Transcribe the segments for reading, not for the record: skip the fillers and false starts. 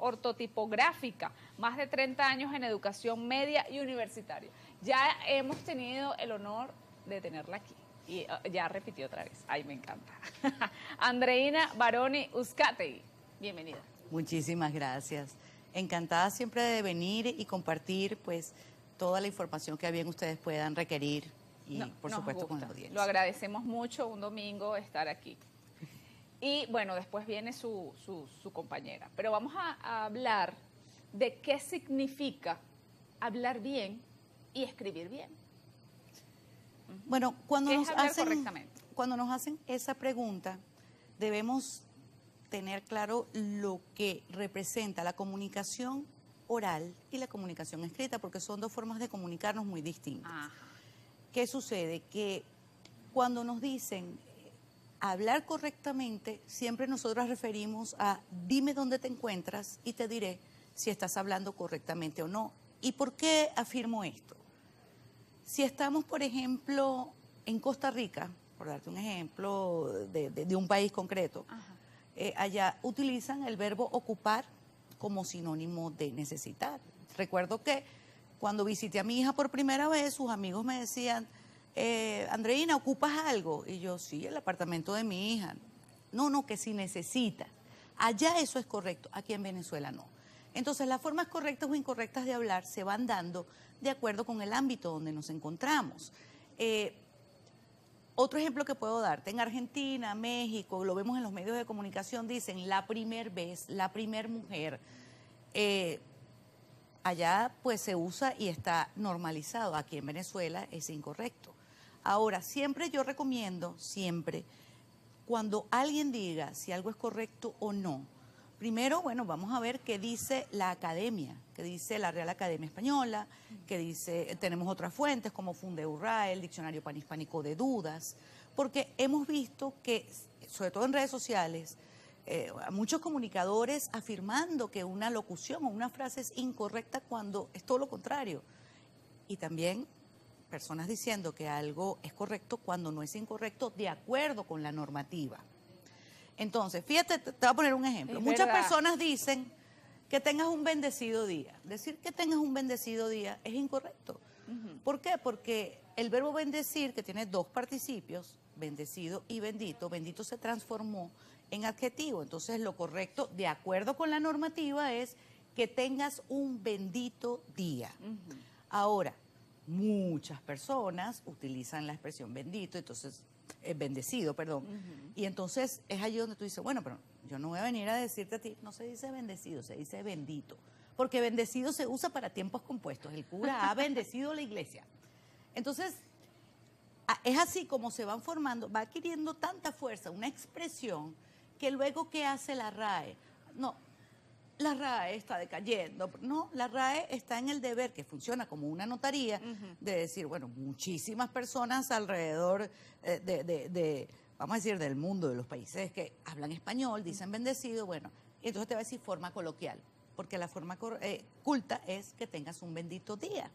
ortotipográfica, más de 30 años en educación media y universitaria. Ya hemos tenido el honor de tenerla aquí. Y ya repitió otra vez. Ay, me encanta. Andreina Baroni Uzcategui, bienvenida. Muchísimas gracias. Encantada siempre de venir y compartir pues toda la información que bien ustedes puedan requerir y por supuesto con la audiencia. Lo agradecemos mucho un domingo estar aquí. Y bueno, después viene su compañera. Pero vamos a hablar de qué significa hablar bien y escribir bien. Bueno, cuando nos hacen esa pregunta, debemos tener claro lo que representa la comunicación oral y la comunicación escrita, porque son dos formas de comunicarnos muy distintas. Ajá. ¿Qué sucede? Que cuando nos dicen hablar correctamente, siempre nosotros referimos a dime dónde te encuentras y te diré si estás hablando correctamente o no. ¿Y por qué afirmo esto? Si estamos, por ejemplo, en Costa Rica, por darte un ejemplo de un país concreto, allá utilizan el verbo ocupar como sinónimo de necesitar. Recuerdo que cuando visité a mi hija por primera vez, sus amigos me decían, Andreina, ¿ocupas algo? Y yo, sí, el apartamento de mi hija. No, que si necesitas. Allá eso es correcto, aquí en Venezuela no. Entonces, las formas correctas o incorrectas de hablar se van dando de acuerdo con el ámbito donde nos encontramos. Otro ejemplo que puedo darte, en Argentina, México, lo vemos en los medios de comunicación, dicen la primer vez, la primer mujer. Allá pues se usa y está normalizado, aquí en Venezuela es incorrecto. Ahora, siempre yo recomiendo, cuando alguien diga si algo es correcto o no, primero, bueno, vamos a ver qué dice la academia, qué dice la Real Academia Española, qué dice, tenemos otras fuentes como Fundeurrae, el Diccionario Panhispánico de Dudas, porque hemos visto que, sobre todo en redes sociales, muchos comunicadores afirmando que una locución o una frase es incorrecta cuando es todo lo contrario. Y también personas diciendo que algo es correcto cuando no es incorrecto de acuerdo con la normativa. Entonces, fíjate, te voy a poner un ejemplo. Muchas personas dicen que tengas un bendecido día. Decir que tengas un bendecido día es incorrecto. ¿Por qué? Porque el verbo bendecir, que tiene dos participios, bendecido y bendito, bendito se transformó en adjetivo. Entonces, lo correcto, de acuerdo con la normativa, es que tengas un bendito día. Ahora, muchas personas utilizan la expresión bendito, entonces bendecido, perdón. Y entonces es allí donde tú dices, bueno, pero yo no voy a venir a decirte a ti, no se dice bendecido, se dice bendito. Porque bendecido se usa para tiempos compuestos. El cura ha bendecido la iglesia. Entonces, es así como se van formando, va adquiriendo tanta fuerza una expresión que luego, ¿qué hace la RAE? No, la RAE está decayendo. No, la RAE está en el deber, que funciona como una notaría, de decir, bueno, muchísimas personas alrededor vamos a decir, del mundo, de los países que hablan español, dicen bendecido, bueno, y entonces te va a decir forma coloquial, porque la forma culta es que tengas un bendito día.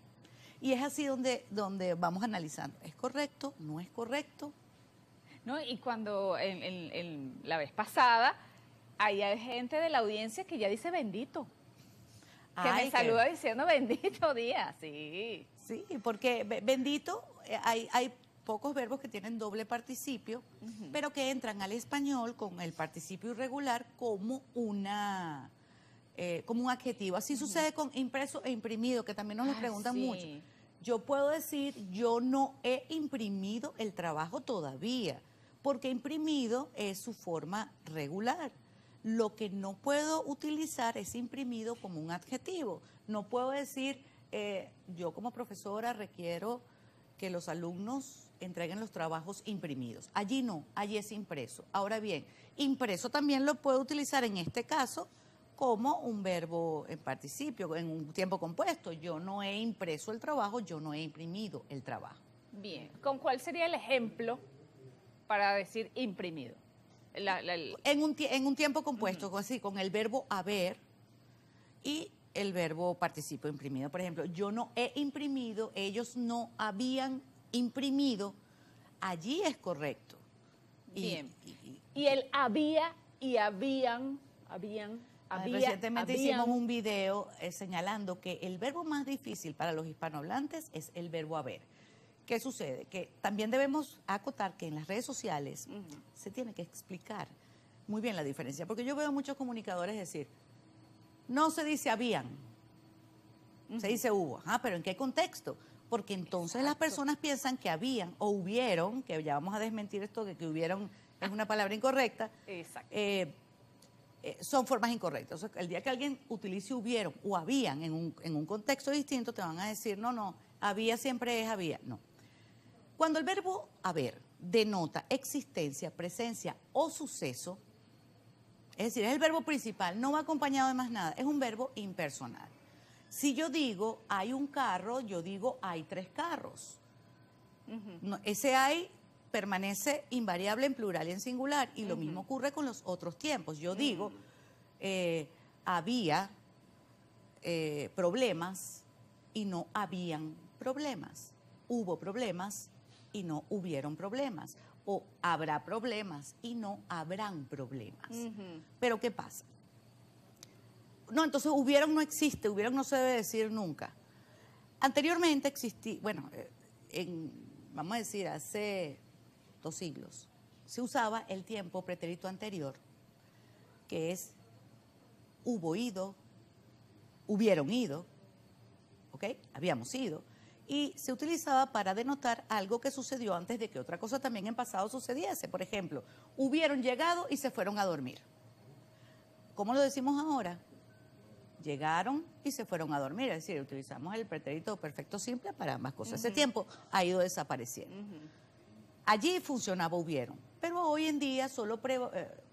Y es así donde vamos analizando, ¿es correcto? ¿No es correcto? ¿No? Y cuando la vez pasada, ahí hay gente de la audiencia que ya dice bendito. Que me saluda diciendo bendito día, sí. Sí, porque bendito, hay pocos verbos que tienen doble participio, pero que entran al español con el participio irregular como como un adjetivo. Así sucede con impreso e imprimido, que también nos lo preguntan mucho. Yo puedo decir, yo no he imprimido el trabajo todavía, porque imprimido es su forma regular. Lo que no puedo utilizar es imprimido como un adjetivo. No puedo decir, yo como profesora requiero que los alumnos entreguen los trabajos imprimidos. Allí no, allí es impreso. Ahora bien, impreso también lo puedo utilizar en este caso como un verbo en participio, en un tiempo compuesto. Yo no he impreso el trabajo, yo no he imprimido el trabajo. Bien, ¿con cuál sería el ejemplo para decir imprimido? En un tiempo compuesto, así, con el verbo haber y el verbo participio imprimido. Por ejemplo, yo no he imprimido, ellos no habían imprimido, allí es correcto. Bien. Y el había y habían. Recientemente hicimos un video señalando que el verbo más difícil para los hispanohablantes es el verbo haber. ¿Qué sucede? Que también debemos acotar que en las redes sociales se tiene que explicar muy bien la diferencia, porque yo veo muchos comunicadores decir, no se dice habían, se dice hubo. Pero ¿en qué contexto? Porque entonces las personas piensan que habían o hubieron, que ya vamos a desmentir esto de que hubieron es una palabra incorrecta. Exacto. Son formas incorrectas. O sea, el día que alguien utilice hubieron o habían en un contexto distinto, te van a decir, no, había siempre es había. No. Cuando el verbo haber denota existencia, presencia o suceso, es decir, es el verbo principal, no va acompañado de más nada, es un verbo impersonal. Si yo digo hay un carro, yo digo hay 3 carros. No, ese hay permanece invariable en plural y en singular, y lo mismo ocurre con los otros tiempos. Yo digo, había problemas y no habían problemas. Hubo problemas y no hubieron problemas. O habrá problemas y no habrán problemas. Pero ¿qué pasa? No, entonces hubieron no existe, hubieron no se debe decir nunca. Anteriormente existía, bueno, vamos a decir, hace 2 siglos, se usaba el tiempo pretérito anterior, que es hubo ido, hubieron ido, ¿ok? Habíamos ido, y se utilizaba para denotar algo que sucedió antes de que otra cosa también en pasado sucediese. Por ejemplo, hubieron llegado y se fueron a dormir. ¿Cómo lo decimos ahora? Llegaron y se fueron a dormir, es decir, utilizamos el pretérito perfecto simple para ambas cosas. Ese tiempo ha ido desapareciendo. Allí funcionaba hubieron, pero hoy en día solo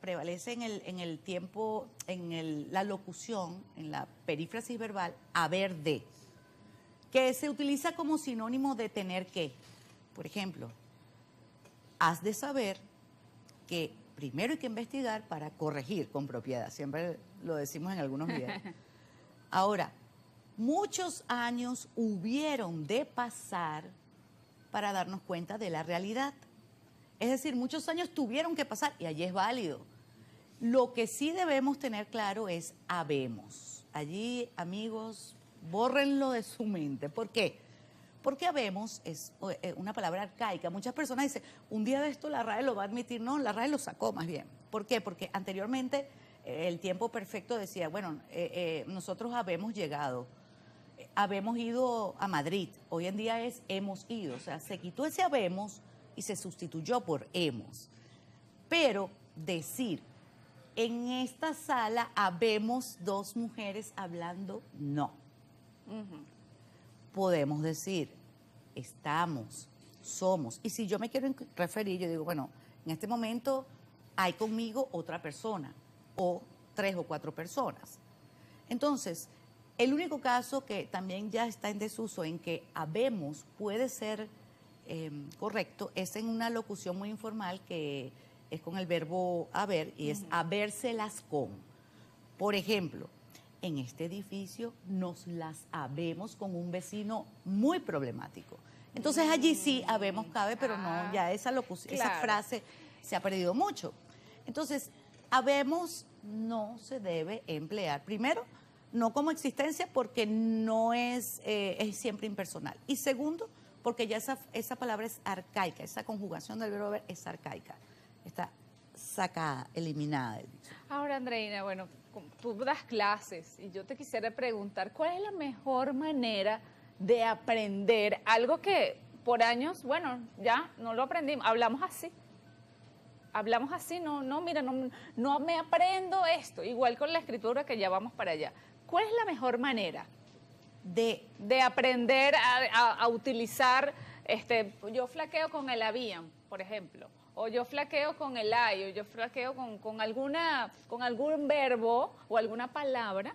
prevalece en el tiempo, la locución, en la perífrasis verbal, haber de, que se utiliza como sinónimo de tener que. Por ejemplo, has de saber que primero hay que investigar para corregir con propiedad, siempre lo decimos en algunos videos. Ahora, muchos años hubieron de pasar para darnos cuenta de la realidad. Es decir, muchos años tuvieron que pasar y allí es válido. Lo que sí debemos tener claro es habemos. Allí, amigos, bórrenlo de su mente. ¿Por qué? Porque habemos es una palabra arcaica. Muchas personas dicen, un día de esto la RAE lo va a admitir. No, la RAE lo sacó más bien. ¿Por qué? Porque anteriormente el tiempo perfecto decía, bueno, nosotros habemos llegado, habemos ido a Madrid. Hoy en día es hemos ido. O sea, se quitó ese habemos y se sustituyó por hemos. Pero decir, en esta sala habemos 2 mujeres hablando, no. Podemos decir, estamos, somos. Y si yo me quiero referir, yo digo, bueno, en este momento hay conmigo otra persona, o 3 o 4 personas. Entonces, el único caso que también ya está en desuso en que habemos puede ser correcto es en una locución muy informal que es con el verbo haber y es habérselas con. Por ejemplo, en este edificio nos las habemos con un vecino muy problemático. Entonces allí sí habemos cabe, pero no, ya esa locución, esa frase se ha perdido mucho. Entonces, habemos no se debe emplear. Primero, no como existencia porque no es siempre impersonal. Y segundo, porque ya esa palabra es arcaica, esa conjugación del verbo haber es arcaica, está sacada, eliminada del diccionario. Ahora, Andreina, bueno, tú das clases y yo te quisiera preguntar, ¿cuál es la mejor manera de aprender algo que por años, bueno, ya no lo aprendimos, hablamos así, mira, no me aprendo esto, igual con la escritura que ya vamos para allá. ¿Cuál es la mejor manera de aprender a utilizar, yo flaqueo con el habían, por ejemplo, o yo flaqueo con el hay, o yo flaqueo con algún verbo o alguna palabra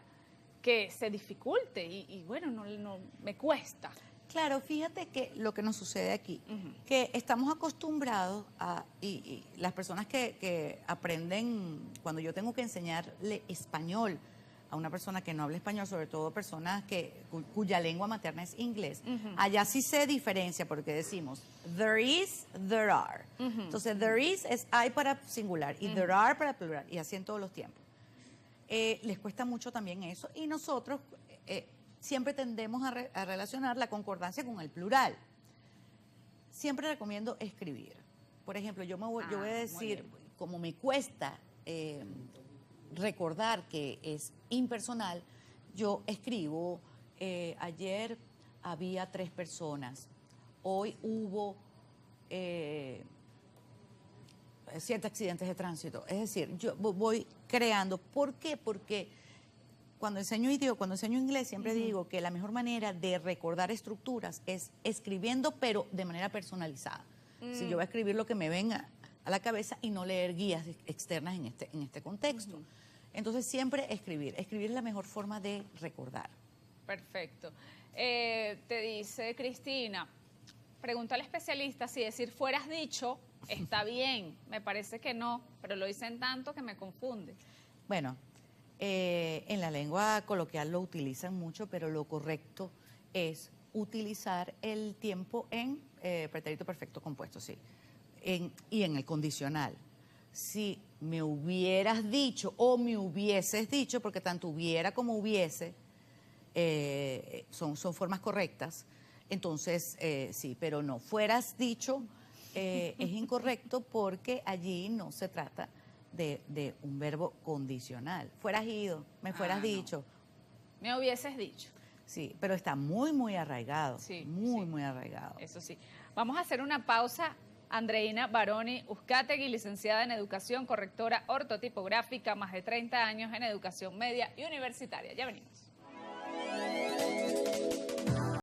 que se dificulte y bueno, no me cuesta? Claro, fíjate que lo que nos sucede aquí, que estamos acostumbrados y las personas que aprenden, cuando yo tengo que enseñarle español a una persona que no habla español, sobre todo personas cuya lengua materna es inglés, allá sí se diferencia porque decimos there is, there are. Entonces, there is es hay para singular y there are para plural, y así en todos los tiempos. les cuesta mucho también eso. Y nosotros siempre tendemos a relacionar la concordancia con el plural. Siempre recomiendo escribir. Por ejemplo, yo voy a decir, como me cuesta recordar que es impersonal, yo escribo, ayer había 3 personas, hoy hubo 7 accidentes de tránsito. Es decir, yo voy creando. ¿Por qué? Porque cuando enseño inglés siempre digo que la mejor manera de recordar estructuras es escribiendo, pero de manera personalizada. Si yo voy a escribir lo que me venga a la cabeza y no leer guías externas en este contexto. Entonces siempre escribir. Escribir es la mejor forma de recordar. Perfecto. Te dice Cristina, pregunta al especialista si decir fueras dicho está bien. Me parece que no, pero lo dicen tanto que me confunde. Bueno, en la lengua coloquial lo utilizan mucho, pero lo correcto es utilizar el tiempo en pretérito perfecto compuesto, sí. Y en el condicional. Si me hubieras dicho o me hubieses dicho, porque tanto hubiera como hubiese son formas correctas, entonces sí, pero no. Fueras dicho es incorrecto porque allí no se trata de un verbo condicional. Fueras ido, me fueras dicho. No. Me hubieses dicho. Sí, pero está muy, muy arraigado. Sí, muy arraigado. Eso sí. Vamos a hacer una pausa. Andreina Baroni Uzcategui, licenciada en Educación, correctora ortotipográfica, más de 30 años en Educación Media y Universitaria. Ya venimos.